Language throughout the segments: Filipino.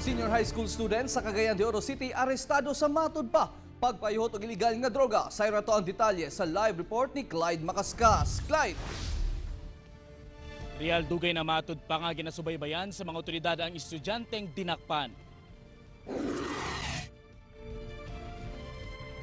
senior high school student sa Cagayan de Oro City arestado sa matud pa pagpayuhot og illegal nga droga. Sa irato ang detalye sa live report ni Clyde Macascas. Clyde. Real dugay na matud pa nga ginasubaybayan sa mga otoridad ang estudyanteng dinakpan.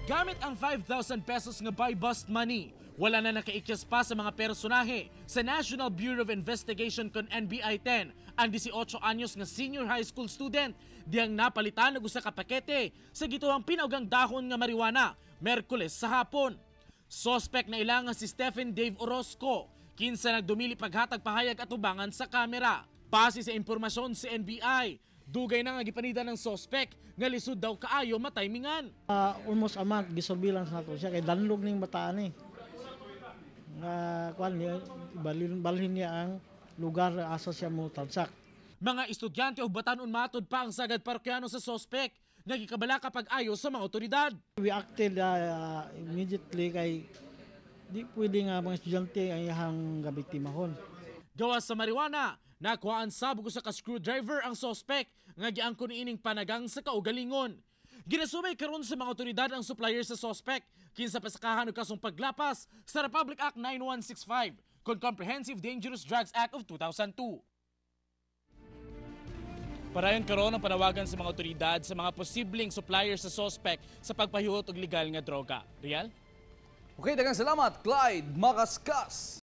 Gamit ang 5,000 pesos nga buy bust money, wala na nakaikyas pa sa mga personahe sa National Bureau of Investigation kon NBI-10 ang 18 anyos nga senior high school student diyang napalitan og usa ka pakete sa gituang pinaugang dahon nga marijuana Merkules sa hapon. Suspect na ilang nga si Stephen Dave Orozco, kinsa nagdumili paghatag pahayag atubangan sa kamera. Base sa impormasyon sa NBI, dugay na nga gipanida ng suspect nga lisod daw kaayo mataymingan. Almost a month gisurveillance nato siya kay danlog ning bataan kuan niya balhin niya ang lugar asa siya mo talsak. Mga estudyante og batanon matod pa ang sagad parokyano sa suspect nga gikabala kapag ayo sa mga otoridad. We acted immediately kay di pwede nga mga estudyante ang iyang gabiktimahon. Gawas sa marijuana, nakuhaan sabog sa ka-screwdriver ang suspect nga giangkon ining panagang sa kaugalingon. Ginasumay karon sa mga otoridad ang supplier sa suspect kinsa pasakahan og kasong paglapas sa Republic Act 9165 kon Comprehensive Dangerous Drugs Act of 2002. Parayon karon ang panawagan sa mga otoridad sa mga posibleng supplier sa suspect sa pagpahiwot og legal nga droga. Real? Okay, daghang salamat Clyde Macascas.